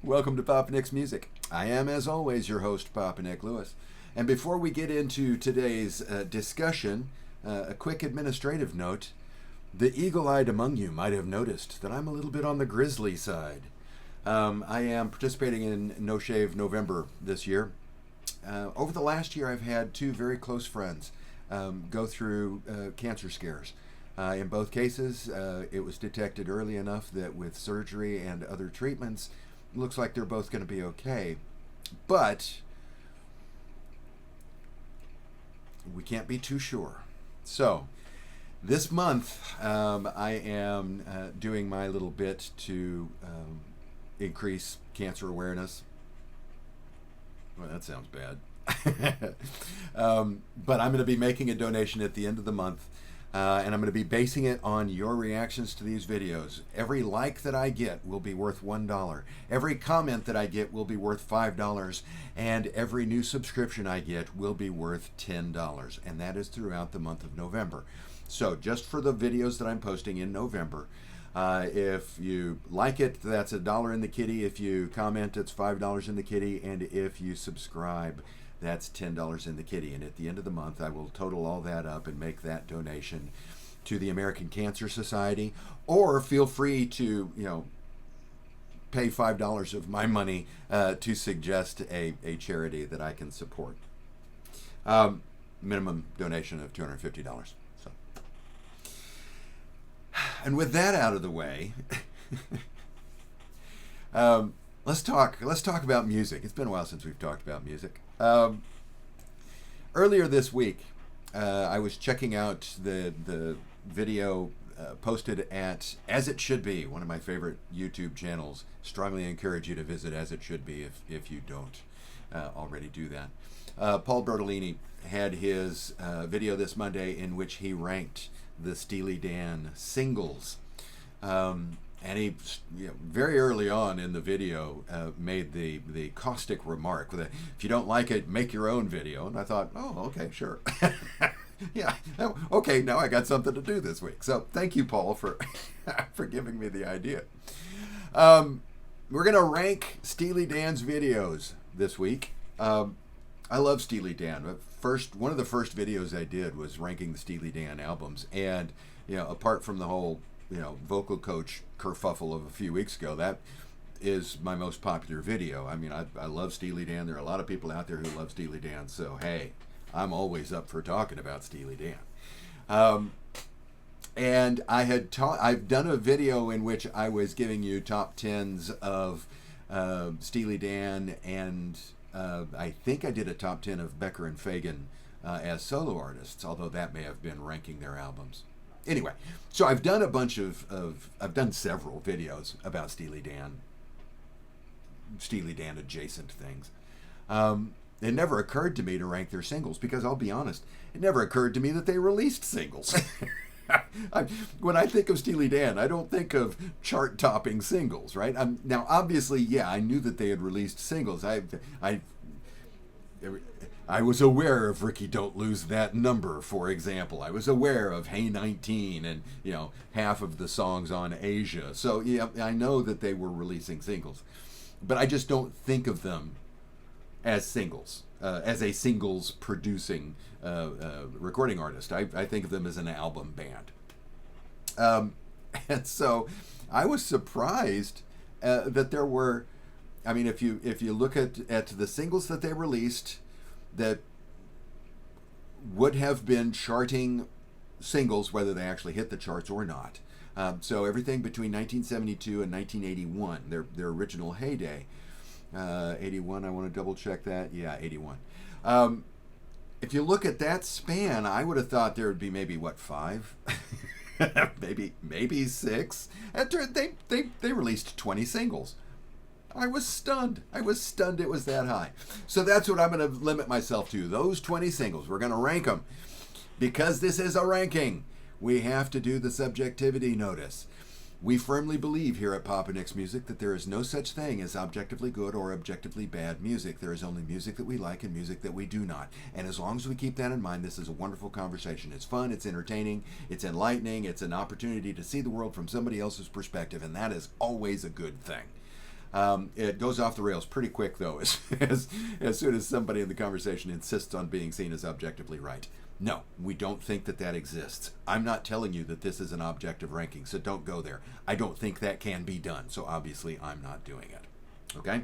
Welcome to Papa Nick's Music. I am, as always, your host, Papa Nick Lewis. And before we get into today's discussion, a quick administrative note. The eagle-eyed among you might have noticed that I'm a little bit on the grizzly side. I am participating in No Shave November this year. Over the last year, I've had two very close friends go through cancer scares. In both cases, it was detected early enough that with surgery and other treatments, it looks like they're both going to be okay. But we can't be too sure. So, this month, I am doing my little bit to increase cancer awareness. Well, that sounds bad. But I'm going to be making a donation at the end of the month, and I'm going to be basing it on your reactions to these videos. Every like that I get will be worth $1. Every comment that I get will be worth $5, and every new subscription I get will be worth $10, and that is throughout the month of November. So just for the videos that I'm posting in November, if you like it, that's $1 in the kitty. If you comment, it's $5 in the kitty. And if you subscribe, that's $10 in the kitty. And at the end of the month, I will total all that up and make that donation to the American Cancer Society. Or feel free to, pay $5 of my money to suggest a charity that I can support. Minimum donation of $250. And with that out of the way, let's talk about music. It's been a while since we've talked about music. Earlier this week, I was checking out the video posted at As It Should Be, one of my favorite YouTube channels. Strongly encourage you to visit As It Should Be if you don't already do that. Paul Bertolino had his video this Monday in which he ranked the Steely Dan singles. And he, very early on in the video, made the caustic remark that if you don't like it, make your own video. And I thought, oh, okay, sure. Yeah, okay, now I got something to do this week. So thank you, Paul, for for giving me the idea. We're going to rank Steely Dan's videos this week. I love Steely Dan. One of the first videos I did was ranking the Steely Dan albums, and apart from the whole vocal coach kerfuffle of a few weeks ago, that is my most popular video. I mean, I love Steely Dan. There are a lot of people out there who love Steely Dan, so hey, I'm always up for talking about Steely Dan. And I've done a video in which I was giving you top 10s of Steely Dan, and I think I did a top 10 of Becker and Fagan as solo artists, although that may have been ranking their albums. Anyway, so I've done a bunch I've done several videos about Steely Dan adjacent things. It never occurred to me to rank their singles because, I'll be honest, it never occurred to me that they released singles. When I think of Steely Dan, I don't think of chart-topping singles, right? Now, obviously, yeah, I knew that they had released singles. I was aware of Ricky Don't Lose That Number, for example. I was aware of Hey 19 and, half of the songs on Asia. So, yeah, I know that they were releasing singles. But I just don't think of them as singles, as a singles producing recording artist. I think of them as an album band. And so I was surprised that there were, I mean, if you look at the singles that they released that would have been charting singles, whether they actually hit the charts or not. So everything between 1972 and 1981, their original heyday. 81, I want to double check that. Yeah, 81. If you look at that span, I would have thought there would be maybe, 5? maybe 6. And they released 20 singles. I was stunned. It was that high. So that's what I'm going to limit myself to. Those 20 singles. We're going to rank them. Because this is a ranking, we have to do the subjectivity notice. We firmly believe here at Papa Nick's Music that there is no such thing as objectively good or objectively bad music. There is only music that we like and music that we do not. And as long as we keep that in mind, this is a wonderful conversation. It's fun, it's entertaining, it's enlightening, it's an opportunity to see the world from somebody else's perspective, and that is always a good thing. It goes off the rails pretty quick, though, as soon as somebody in the conversation insists on being seen as objectively right. No, we don't think that that exists. I'm not telling you that this is an objective ranking, so don't go there. I don't think that can be done, so obviously I'm not doing it. Okay?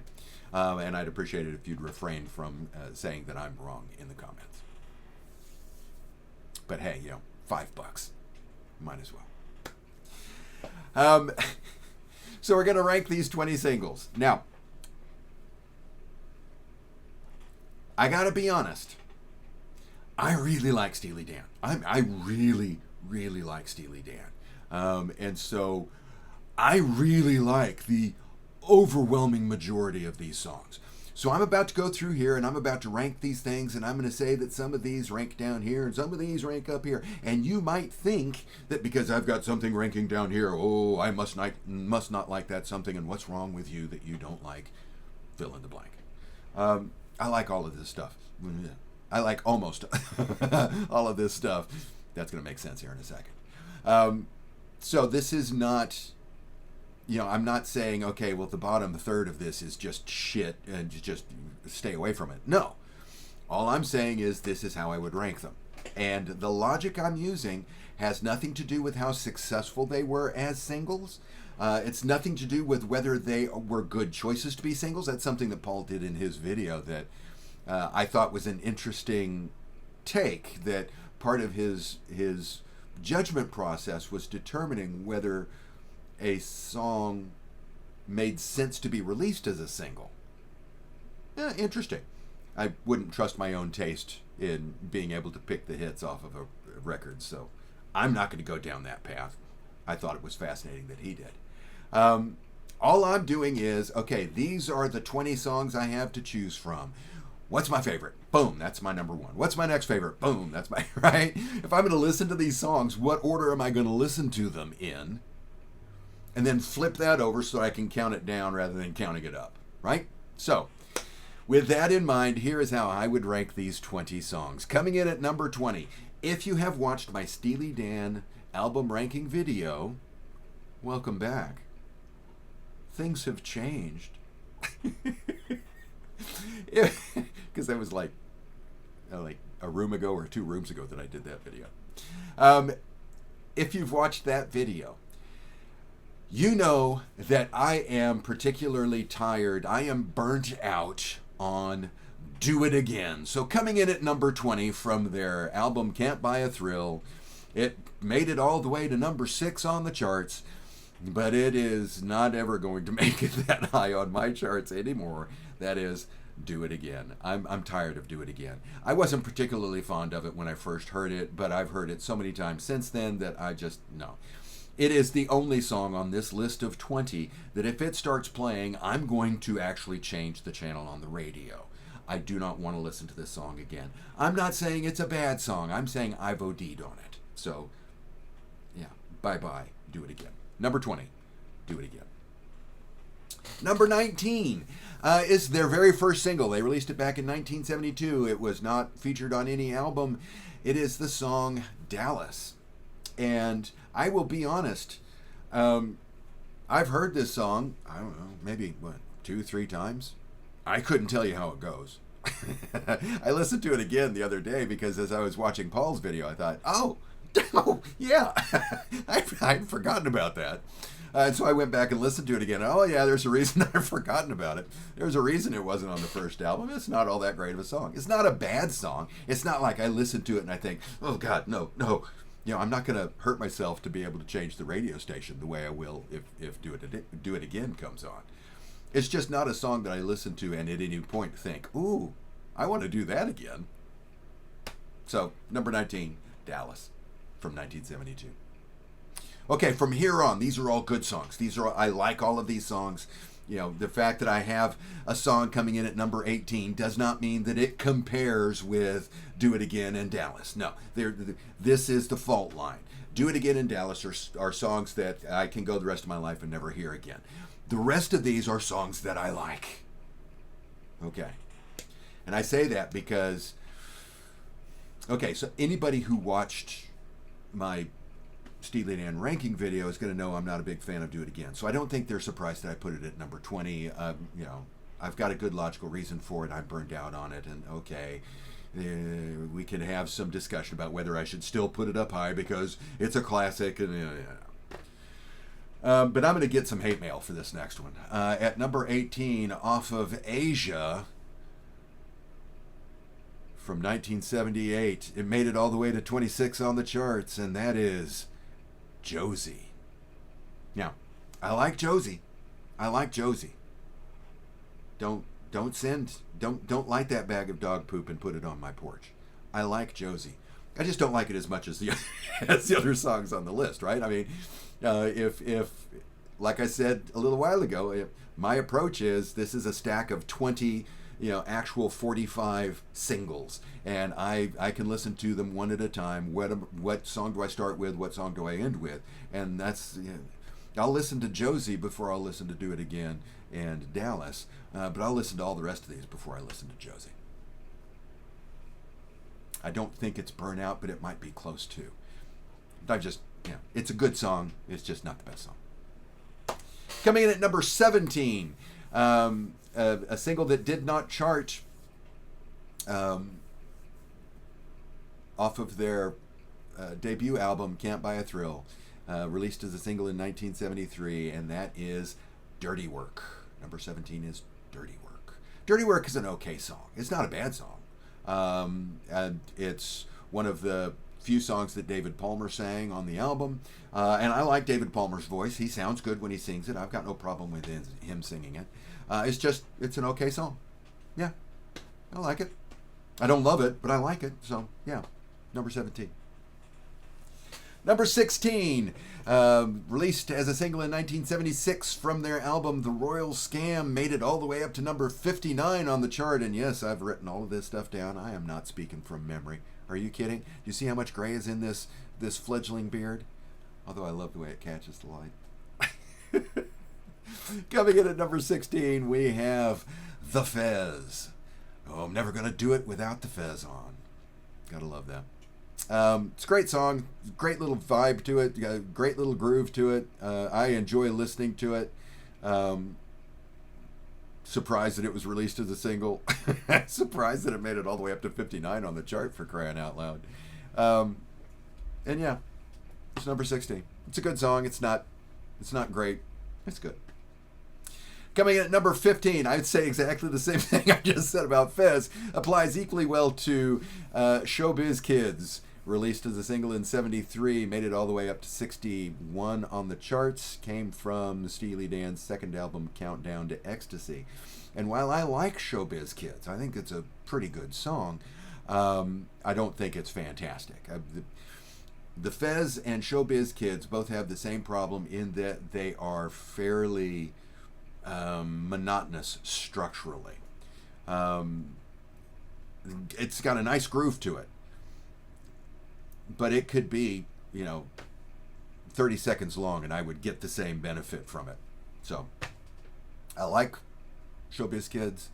And I'd appreciate it if you'd refrain from saying that I'm wrong in the comments. But hey, $5. Might as well. So we're going to rank these 20 singles. Now, I got to be honest. I really like Steely Dan. I really, really like Steely Dan. And so I really like the overwhelming majority of these songs. So I'm about to go through here and I'm about to rank these things, and I'm going to say that some of these rank down here and some of these rank up here. And you might think that because I've got something ranking down here, oh, I must not like that something, and what's wrong with you that you don't like fill in the blank. I like all of this stuff. I like almost all of this stuff. That's going to make sense here in a second. So this is not... I'm not saying, okay, well, the bottom third of this is just shit and just stay away from it. No. All I'm saying is this is how I would rank them. And the logic I'm using has nothing to do with how successful they were as singles. It's nothing to do with whether they were good choices to be singles. That's something that Paul did in his video that I thought was an interesting take, that part of his judgment process was determining whether a song made sense to be released as a single. Interesting. I wouldn't trust my own taste in being able to pick the hits off of a record, so I'm not going to go down that path. I thought it was fascinating that he did. All I'm doing is, okay, these are the 20 songs I have to choose from. What's my favorite? Boom, that's my number one. What's my next favorite? Boom, that's my, right? If I'm going to listen to these songs, what order am I going to listen to them in? And then flip that over so I can count it down rather than counting it up, right? So, with that in mind, here is how I would rank these 20 songs. Coming in at number 20, if you have watched my Steely Dan album ranking video, welcome back. Things have changed. Because that was like a room ago or 2 rooms ago that I did that video. If you've watched that video, you know that I am particularly tired. I am burnt out on Do It Again. So coming in at number 20 from their album Can't Buy a Thrill, it made it all the way to number 6 on the charts, but it is not ever going to make it that high on my charts anymore. That is Do It Again. I'm tired of Do It Again. I wasn't particularly fond of it when I first heard it, but I've heard it so many times since then that I just, no. It is the only song on this list of 20 that if it starts playing, I'm going to actually change the channel on the radio. I do not want to listen to this song again. I'm not saying it's a bad song. I'm saying I've OD'd on it. So, yeah, bye-bye. Do It Again. Number 20, Do It Again. Number 19 is their very first single. They released it back in 1972. It was not featured on any album. It is the song Dallas. And I will be honest, I've heard this song, I don't know, maybe, 2-3 times? I couldn't tell you how it goes. I listened to it again the other day because as I was watching Paul's video, I thought, oh yeah, I'd forgotten about that. And so I went back and listened to it again. Oh yeah, there's a reason I've forgotten about it. There's a reason it wasn't on the first album. It's not all that great of a song. It's not a bad song. It's not like I listen to it and I think, oh God, no. I'm not going to hurt myself to be able to change the radio station the way I will if Do It Again comes on. It's just not a song that I listen to and at any point think, ooh, I want to do that again. So, number 19, Dallas from 1972. Okay, from here on, these are all good songs. I like all of these songs. The fact that I have a song coming in at number 18 does not mean that it compares with Do It Again and Dallas. No, this is the fault line. Do It Again and Dallas are songs that I can go the rest of my life and never hear again. The rest of these are songs that I like. Okay. And I say that because, okay, so anybody who watched my Steely Dan ranking video is going to know I'm not a big fan of Do It Again. So I don't think they're surprised that I put it at number 20. You know, I've got a good logical reason for it. I'm burned out on it, and okay, we can have some discussion about whether I should still put it up high because it's a classic. And but I'm going to get some hate mail for this next one. At number 18, off of Asia, from 1978, it made it all the way to 26 on the charts, and that is Josie. Now, I like Josie. I like Josie. Don't light that bag of dog poop and put it on my porch. I like Josie. I just don't like it as much as the as the other songs on the list, right? I mean, if like I said a little while ago, my approach is this is a stack of 20, actual 45 singles, and I can listen to them one at a time. What song do I start with? What song do I end with? And that's, I'll listen to Josie before I'll listen to Do It Again and Dallas, but I'll listen to all the rest of these before I listen to Josie. I don't think it's Burnout, but it might be close to. It's a good song. It's just not the best song. Coming in at number 17, a single that did not chart off of their debut album, Can't Buy a Thrill, released as a single in 1973, and that is Dirty Work. Number 17 is Dirty Work. Dirty Work is an okay song. It's not a bad song. And it's one of the few songs that David Palmer sang on the album, and I like David Palmer's voice. He sounds good when he sings it. I've got no problem with him singing it. It's an okay song. Yeah, I like it. I don't love it, but I like it. So yeah, number 17. Number 16, released as a single in 1976 from their album The Royal Scam, made it all the way up to number 59 on the chart. And yes, I've written all of this stuff down. I am not speaking from memory. Are you kidding? Do you see how much gray is in this fledgling beard? Although I love the way it catches the light. Coming in at number 16, we have The Fez. Oh, I'm never going to do it without The Fez on. Gotta love that. It's a great song, great little vibe to it, got a great little groove to it. I enjoy listening to it. Surprised that it was released as a single. Surprised that it made it all the way up to 59 on the chart, for crying out loud. And yeah, it's number 16. It's a good song. It's not great. It's good. Coming in at number 15, I'd say exactly the same thing I just said about Fez. Applies equally well to Showbiz Kids. Released as a single in 73, made it all the way up to 61 on the charts. Came from Steely Dan's second album, Countdown to Ecstasy. And while I like Showbiz Kids, I think it's a pretty good song, I don't think it's fantastic. The Fez and Showbiz Kids both have the same problem in that they are fairly monotonous structurally. It's got a nice groove to it, but it could be 30 seconds long and I would get the same benefit from it. So I like Showbiz Kids.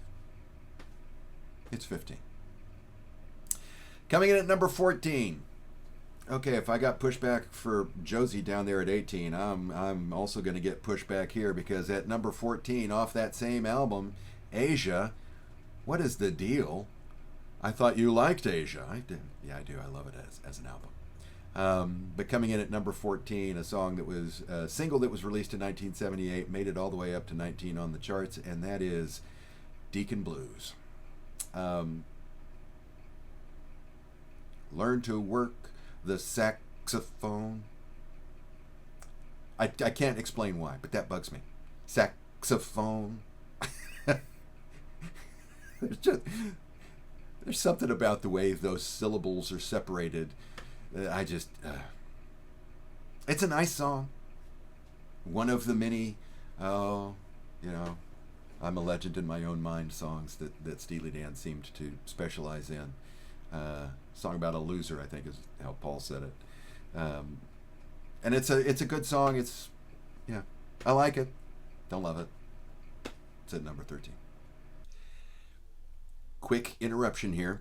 It's 15. Coming in at number 14. Okay, if I got pushback for Josie down there at 18, I'm also going to get pushback here, because at number 14 off that same album, Asia, What Is the Deal? I thought you liked Asia. I did. Yeah, I do. I love it as an album. But coming in at number 14, a song that was a single that was released in 1978, made it all the way up to 19 on the charts, and that is Deacon Blues. Learn to work the saxophone. I can't explain why, but that bugs me. Saxophone. There's something about the way those syllables are separated. It's a nice song. One of the many, I'm a legend in my own mind songs that Steely Dan seemed to specialize in. Song about a loser, I think is how Paul said it. And it's a good song. I like it. Don't love it. It's at number 13. Quick interruption here.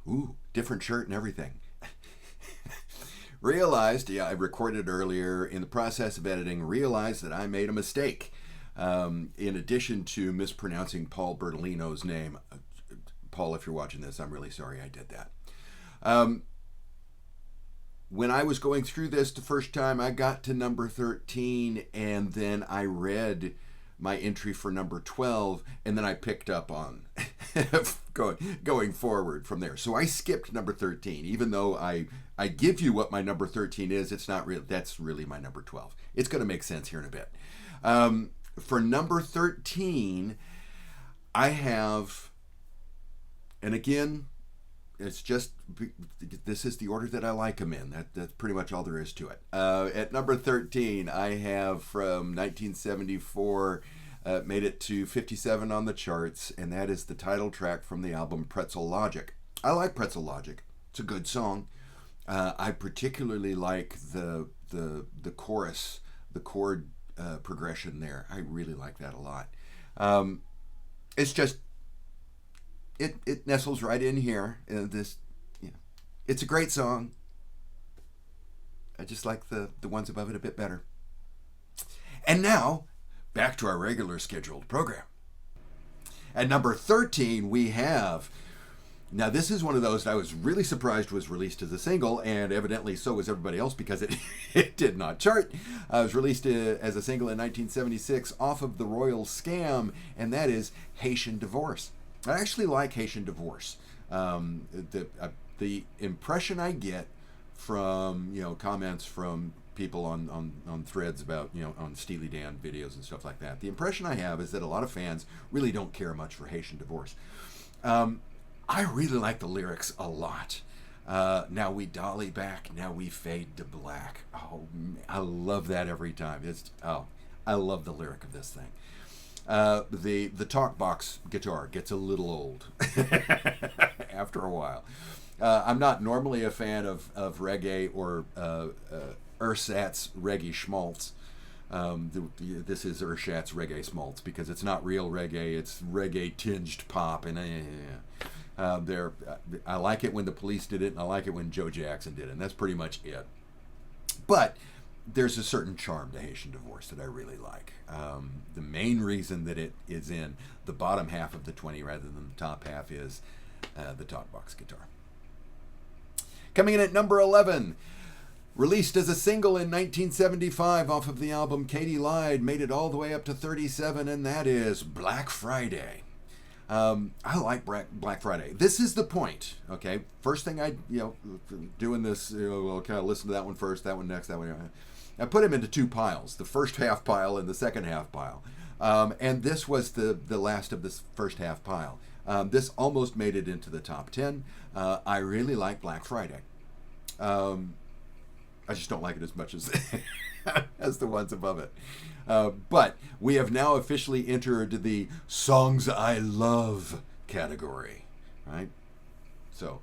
Ooh, different shirt and everything. realized, yeah, I recorded earlier, in the process of editing, realized that I made a mistake. In addition to mispronouncing Paul Bertolino's name, Paul, if you're watching this, I'm really sorry I did that. When I was going through this the first time, I got to number 13, and then I read my entry for number 12, and then I picked up on going forward from there. So I skipped number 13, even though I give you what my number 13 is. It's not real. That's really my number 12. It's going to make sense here in a bit. For number 13, I have, and again, it's just, this is the order that I like them in. That's pretty much all there is to it. At number 13, I have from 1974, made it to 57 on the charts, and that is the title track from the album Pretzel Logic. I like Pretzel Logic. It's a good song. I particularly like the chorus, the chord progression there. I really like that a lot. It's just, it nestles right in here. It's a great song. I just like the ones above it a bit better. And now, back to our regular scheduled program. At number 13, we have, now this is one of those that I was really surprised was released as a single, and evidently so was everybody else because it did not chart. It was released as a single in 1976 off of the Royal Scam, and that is Haitian Divorce. I actually like Haitian Divorce. The impression I get from comments from people on threads about on Steely Dan videos and stuff like that, the impression I have is that a lot of fans really don't care much for Haitian Divorce. I really like the lyrics a lot. Now we dolly back, now we fade to black. Oh, I love that every time. I love the lyric of this thing. The talk box guitar gets a little old after a while. I'm not normally a fan of reggae or Ursat's reggae schmaltz. This is Ursat's reggae schmaltz because it's not real reggae. It's reggae tinged pop, and I like it when the Police did it, and I like it when Joe Jackson did it, and that's pretty much it. But there's a certain charm to Haitian Divorce that I really like. The main reason that it is in the bottom half of the 20 rather than the top half is the talkbox guitar. Coming in at number 11, released as a single in 1975 off of the album Katie Lied, made it all the way up to 37, and that is Black Friday. I like Black Friday. This is the point, okay? First thing doing this, we'll kind of listen to that one first, that one next, that one. I put them into two piles, the first half pile and the second half pile. And this was the last of this first half pile. This almost made it into the top 10. I really like Black Friday. I just don't like it as much as as the ones above it. But we have now officially entered the Songs I Love category, right? So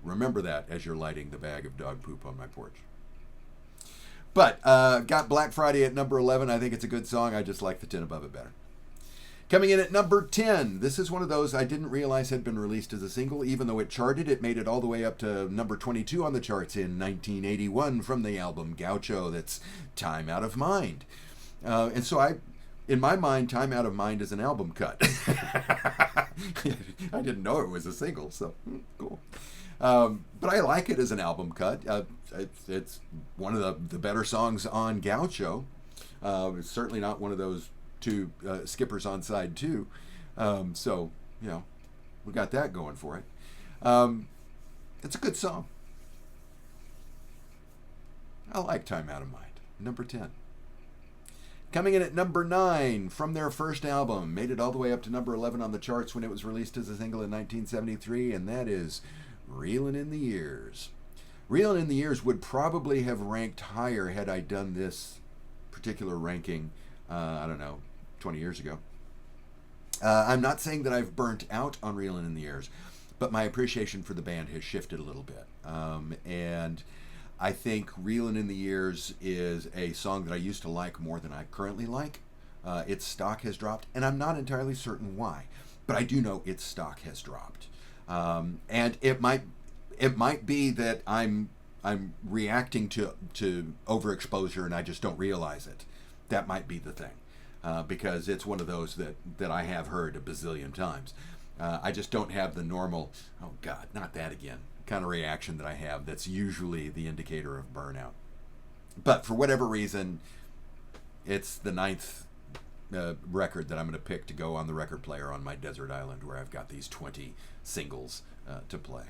remember that as you're lighting the bag of dog poop on my porch. But got Black Friday at number 11. I think it's a good song. I just like the 10 above it better. Coming in at number 10, this is one of those I didn't realize had been released as a single. Even though it charted, it made it all the way up to number 22 on the charts in 1981 from the album Gaucho. That's Time Out of Mind. And so in my mind, Time Out of Mind is an album cut. I didn't know it was a single, so cool. But I like it as an album cut. It's one of the better songs on Gaucho. It's certainly not one of those two skippers on side two. So, we got that going for it. It's a good song. I like Time Out of Mind. Number 10. Coming in at number 9 from their first album, made it all the way up to number 11 on the charts when it was released as a single in 1973, and that is Reelin' in the Years. Reelin' in the Years would probably have ranked higher had I done this particular ranking, 20 years ago. I'm not saying that I've burnt out on Reelin' in the Years, but my appreciation for the band has shifted a little bit. And I think Reelin' in the Years is a song that I used to like more than I currently like. Its stock has dropped, and I'm not entirely certain why, but I do know its stock has dropped. And it might be that I'm I'm reacting to overexposure and I just don't realize it. That might be the thing, because it's one of those that I have heard a bazillion times. I just don't have the normal, oh God, not that again, kind of reaction that I have. That's usually the indicator of burnout. But for whatever reason, it's the ninth record that I'm going to pick to go on the record player on my desert island, where I've got these 20 singles to play.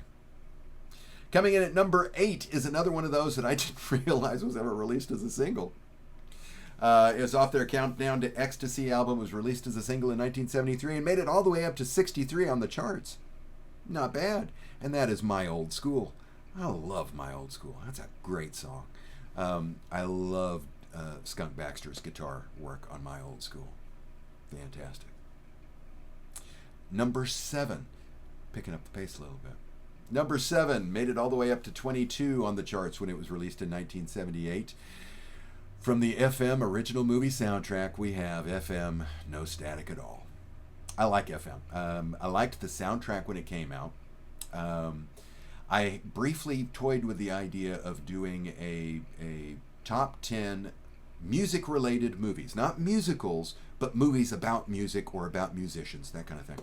Coming in at number 8 is another one of those that I didn't realize was ever released as a single. It was off their Countdown to Ecstasy album. It was released as a single in 1973 and made it all the way up to 63 on the charts. Not bad. And that is My Old School. I love My Old School. That's a great song. I love Skunk Baxter's guitar work on My Old School. Fantastic. Number 7. Picking up the pace a little bit. Number 7 made it all the way up to 22 on the charts when it was released in 1978. From the FM original movie soundtrack, we have FM No Static at All. I like FM. I liked the soundtrack when it came out. I briefly toyed with the idea of doing a top 10 music-related movies. Not musicals, but movies about music or about musicians, that kind of thing.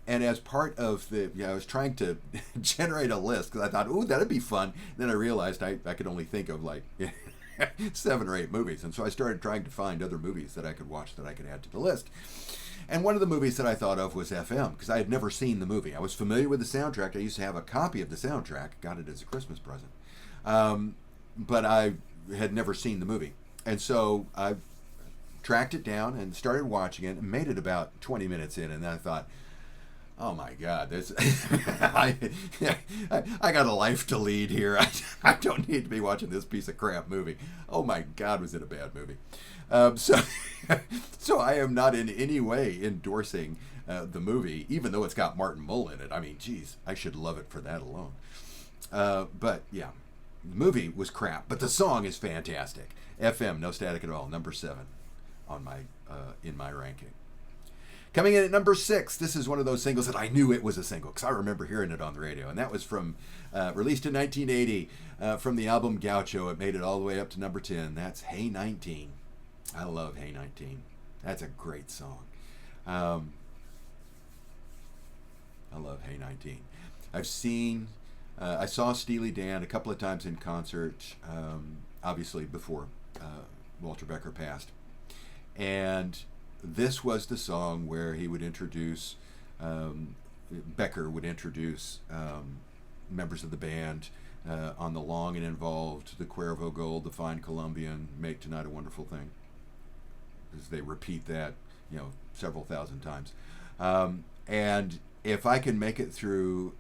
And as part of I was trying to generate a list because I thought, ooh, that'd be fun. Then I realized I could only think of like 7 or 8 movies. And so I started trying to find other movies that I could watch that I could add to the list. And one of the movies that I thought of was FM, because I had never seen the movie. I was familiar with the soundtrack. I used to have a copy of the soundtrack, got it as a Christmas present. But I had never seen the movie. And so I tracked it down and started watching it and made it about 20 minutes in. And then I thought, oh my God, this I got a life to lead here. I don't need to be watching this piece of crap movie. Oh my God, was it a bad movie? So I am not in any way endorsing the movie, even though it's got Martin Mull in it. I mean, geez, I should love it for that alone. But yeah, the movie was crap, but the song is fantastic. FM, No Static at All, number 7 on my in my ranking. Coming in at number 6, this is one of those singles that I knew it was a single because I remember hearing it on the radio, and that was from released in 1980 from the album Gaucho. It made it all the way up to number 10. That's Hey 19. I love Hey 19. That's a great song. I love Hey 19. I saw Steely Dan a couple of times in concert, obviously before Walter Becker passed, and this was the song where he would introduce, Becker would introduce members of the band on the long and involved, the Cuervo Gold, the Fine Colombian, Make Tonight a Wonderful Thing. Because they repeat that, several thousand times. And if I can make it through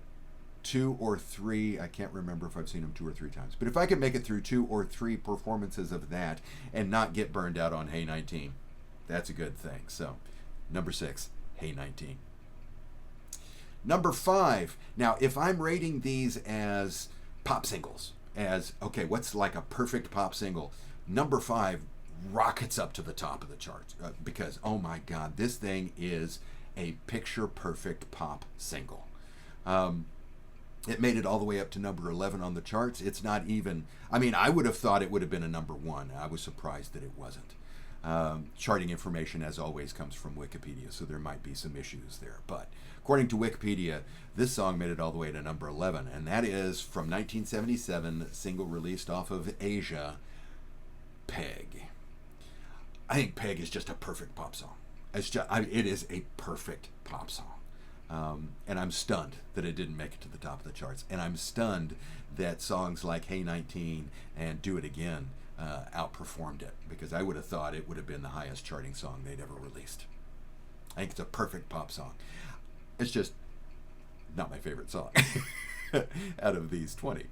2 or 3, I can't remember if I've seen him 2 or 3 times, but if I can make it through 2 or 3 performances of that and not get burned out on Hey 19, that's a good thing. So, number 6, Hey 19. Number 5. Now, if I'm rating these as pop singles, okay, what's like a perfect pop single? Number 5 rockets up to the top of the charts because, oh my God, this thing is a picture-perfect pop single. It made it all the way up to number 11 on the charts. It's not even, I would have thought it would have been a number 1. I was surprised that it wasn't. Charting information, as always, comes from Wikipedia, so there might be some issues there. But according to Wikipedia, this song made it all the way to number 11, and that is from 1977, single released off of Asia, Peg. I think Peg is just a perfect pop song. It is a perfect pop song. And I'm stunned that it didn't make it to the top of the charts. And I'm stunned that songs like Hey 19 and Do It Again outperformed it, because I would have thought it would have been the highest charting song they'd ever released. I think it's a perfect pop song. It's just not my favorite song out of these 20.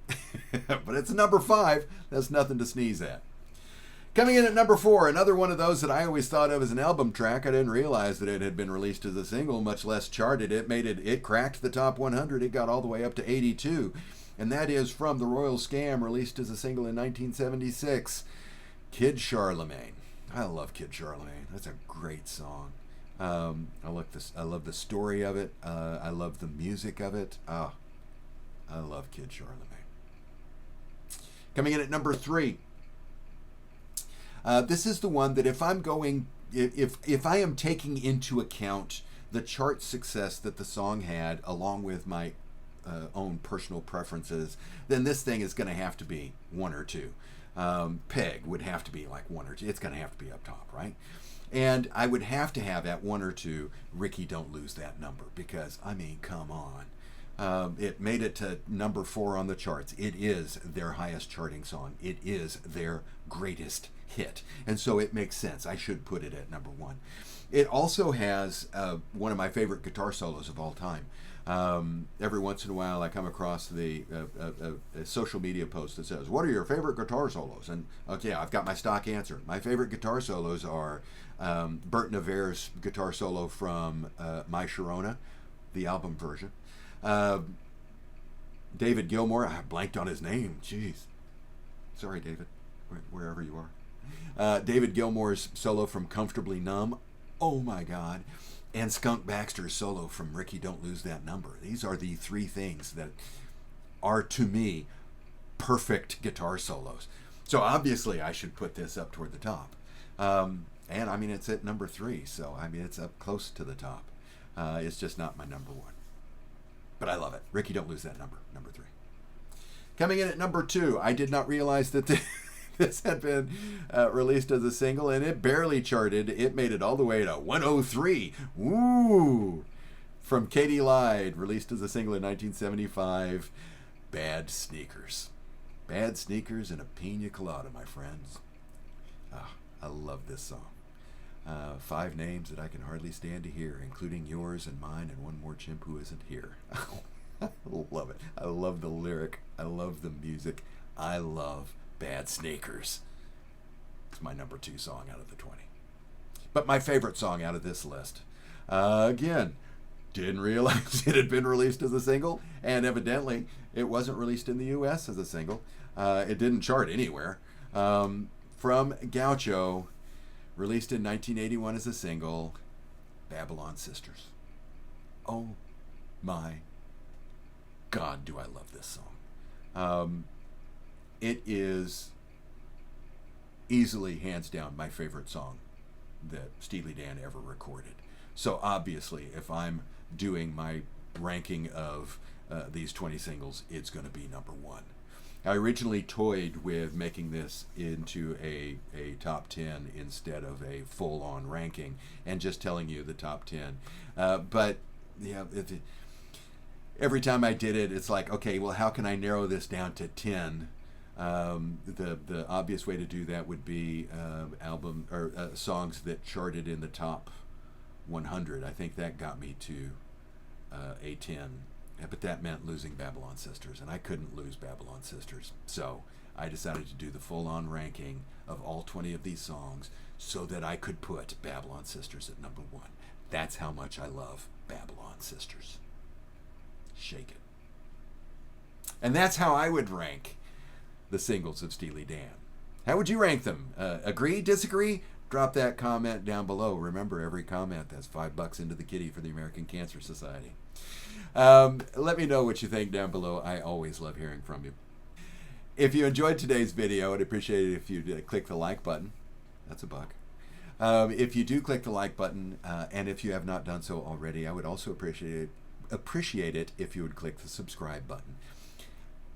But it's number 5. That's nothing to sneeze at. Coming in at number 4, another one of those that I always thought of as an album track. I didn't realize that it had been released as a single, much less charted. It cracked the top 100. It got all the way up to 82. And that is from The Royal Scam, released as a single in 1976. Kid Charlemagne. I love Kid Charlemagne. That's a great song. I love the story of it. I love the music of it. I love Kid Charlemagne. Coming in at number 3. This is the one that if I am taking into account the chart success that the song had, along with my own personal preferences, then this thing is going to have to be 1 or 2. Peg would have to be like 1 or 2. It's going to have to be up top, right? And I would have to have at 1 or 2, Ricky, Don't Lose That Number, because, I mean, come on. It made it to number 4 on the charts. It is their highest charting song. It is their greatest hit. And so it makes sense. I should put it at number 1. It also has one of my favorite guitar solos of all time. Every once in a while I come across a social media post that says, what are your favorite guitar solos? And okay, I've got my stock answer. My favorite guitar solos are Bert Navarre's guitar solo from My Sharona, the album version. David Gilmour, I blanked on his name, jeez. Sorry, David, wherever you are. David Gilmour's solo from Comfortably Numb, oh my God. And Skunk Baxter's solo from Ricky, Don't Lose That Number. These are the 3 things that are, to me, perfect guitar solos. So obviously I should put this up toward the top. And I mean, it's at number 3, so I mean, it's up close to the top. It's just not my number 1. But I love it. Ricky, Don't Lose That Number, number 3. Coming in at number 2, I did not realize that this had been released as a single, and it barely charted. It made it all the way to 103. Woo! From Katie Lyde, released as a single in 1975, Bad Sneakers. Bad Sneakers and a Pina Colada, my friends. I love this song. 5 names that I can hardly stand to hear, including yours and mine and one more chimp who isn't here. I love it. I love the lyric. I love the music. I love Bad Sneakers. It's my number 2 song out of the 20. But my favorite song out of this list, again, didn't realize it had been released as a single, and evidently it wasn't released in the US as a single. It didn't chart anywhere. From Gaucho, released in 1981 as a single, Babylon Sisters. Oh my God, do I love this song. It is easily, hands down, my favorite song that Steely Dan ever recorded. So obviously, if I'm doing my ranking of these 20 singles, it's going to be number 1. I originally toyed with making this into a top 10 instead of a full-on ranking and just telling you the top 10. But yeah, every time I did it, it's like, okay, well, how can I narrow this down to 10? The obvious way to do that would be album or songs that charted in the top 100. I think that got me to a 10, but that meant losing Babylon Sisters, and I couldn't lose Babylon Sisters. So I decided to do the full-on ranking of all 20 of these songs so that I could put Babylon Sisters at number 1. That's how much I love Babylon Sisters. Shake it. And that's how I would rank the singles of Steely Dan. How would you rank them? Agree? Disagree? Drop that comment down below. Remember, every comment, that's $5 into the kitty for the American Cancer Society. Let me know what you think down below. I always love hearing from you. If you enjoyed today's video, I'd appreciate it if you'd click the like button. That's $1. If you do click the like button, and if you have not done so already, I would also appreciate it if you would click the subscribe button.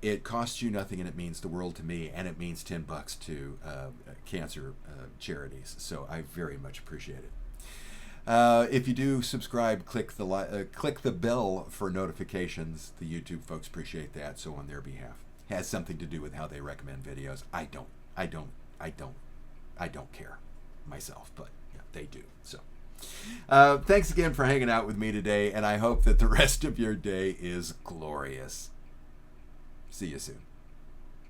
It costs you nothing, and it means the world to me, and it means $10 to cancer charities. So I very much appreciate it. If you do subscribe, click the bell for notifications. The YouTube folks appreciate that. So on their behalf, has something to do with how they recommend videos. I don't care myself, but yeah, they do. So thanks again for hanging out with me today, and I hope that the rest of your day is glorious. See you soon.